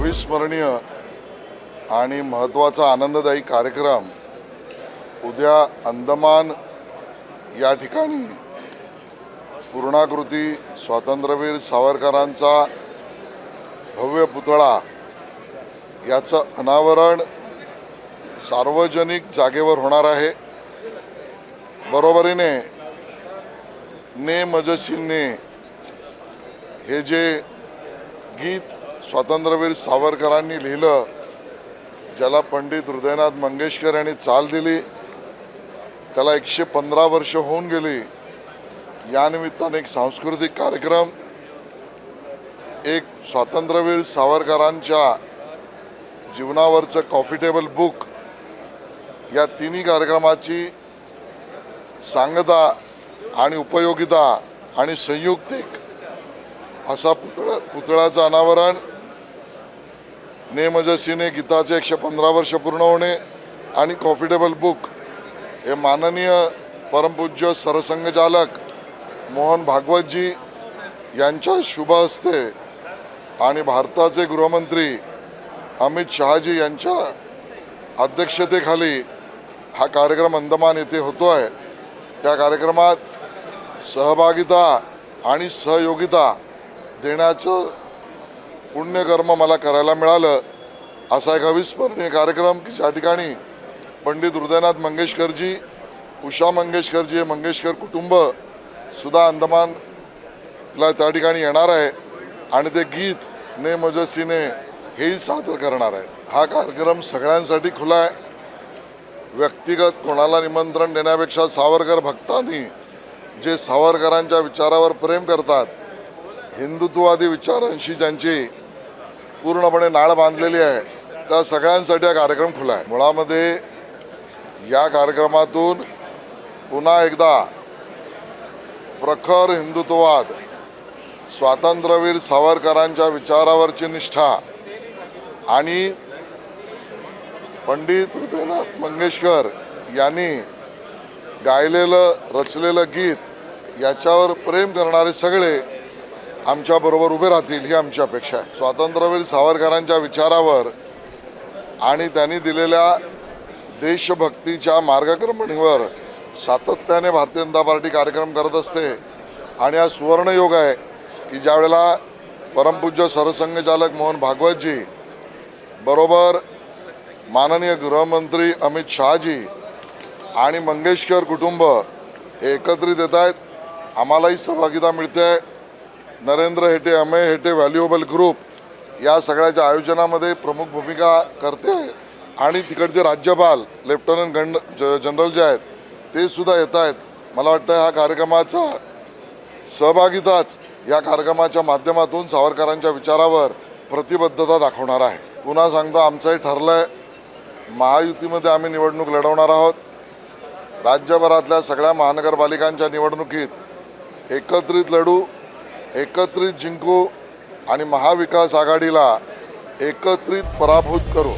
अविस्मरणीय आणि महत्त्वाचा आनंददायी कार्यक्रम उद्या अंदमान या ठिकाणी पूर्णाकृती स्वातंत्र्यवीर सावरकरांचा भव्य पुतळा याचं अनावरण सार्वजनिक जागेवर होणार आहे। बरोबरीने ने मजसीने हे जे गीत स्वातंत्र्यवीर सावरकरांनी लिहिलं, ज्याला पंडित हृदयनाथ मंगेशकर यांनी चाल दिली, त्याला 115 वर्ष होऊन गेली। या निमित्ताने एक सांस्कृतिक कार्यक्रम, एक स्वातंत्र्यवीर सावरकरांच्या जीवनावरचं कॉफी टेबल बुक, या तिन्ही कार्यक्रमाची सांगता आणि उपयोगिता आणि संयुक्तिक असा पुतळ्याचं अनावरण, ने मजसीने गीताचे 115 वर्ष पूर्ण होणे आणि कॉफी टेबल बुक हे माननीय परमपूज्य सरसंघचालक मोहन भागवतजी यांच्या शुभ हस्ते आणि भारताचे गृहमंत्री अमित शहाजी यांच्या अध्यक्षतेखाली हा कार्यक्रम अंदमान येथे होतो आहे। त्या कार्यक्रमात सहभागिता आणि सहयोगिता देण्याचं पुण्यकर्म मला करायला मिळालं। असा एक अविस्मरणीय कार्यक्रम की ज्या ठिकाणी पंडित हृदयनाथ मंगेशकरजी, उषा मंगेशकरजी हे मंगेशकर कुटुंब सुद्धा अंदमानला त्या ठिकाणी येणार आहे आणि ते गीत ने मजसीने हेही सादर करणार आहेत। हा कार्यक्रम सगळ्यांसाठी खुला आहे। व्यक्तिगत कोणाला निमंत्रण देण्यापेक्षा सावरकर भक्तांनी जे सावरकरांच्या विचारावर प्रेम करतात, हिंदुत्ववादी विचारांशी ज्यांची पूर्णपणे नाळ बांधलेली आहे, त्या सगळ्यांसाठी हा कार्यक्रम खुला आहे। मुळामध्ये या कार्यक्रमातून पुन्हा एकदा प्रखर हिंदुत्ववाद, स्वातंत्र्यवीर सावरकरांच्या विचारावरची निष्ठा आणि पंडित हृदयनाथ मंगेशकर यांनी गायलेलं रचलेलं गीत याच्यावर प्रेम करणारे सगळे आमच्याबरोबर उभे राहतील ही आमची अपेक्षा आहे। स्वातंत्र्यवीर सावरकरांच्या विचारावर आणि त्यांनी दिलेल्या देशभक्तीच्या मार्गक्रमणीवर सातत्याने भारतीय जनता पार्टी कार्यक्रम करत असते आणि हा सुवर्णयोग आहे की ज्यावेळेला परमपूज्य सरसंघचालक मोहन भागवतजी बरोबर माननीय गृहमंत्री अमित शहाजी आणि मंगेशकर कुटुंब हे एकत्रित येत आहेत। आम्हालाही सहभागिता मिळते आहे। नरेंद्र हेटे, अमेय हेटे व्हॅल्युएबल ग्रुप या सगळ्याच्या आयोजनामध्ये प्रमुख भूमिका करते आणि तिकडचे राज्यपाल लेफ्टनंट जनरल जे आहेत ते सुद्धा येत आहेत। मला वाटतं हा कार्यक्रमाचा सहभागिताच या कार्यक्रमाच्या माध्यमातून सावरकरांच्या विचारावर प्रतिबद्धता दाखवणार आहे। पुन्हा सांगतो, आमचंही ठरलं आहे, महायुतीमध्ये आम्ही निवडणूक लढवणार आहोत। राज्यभरातल्या सगळ्या महानगरपालिकांच्या निवडणुकीत एकत्रित लढू, एकत्रित जिंकू आणि महाविकास आघाडीला एकत्रित पराभूत करू।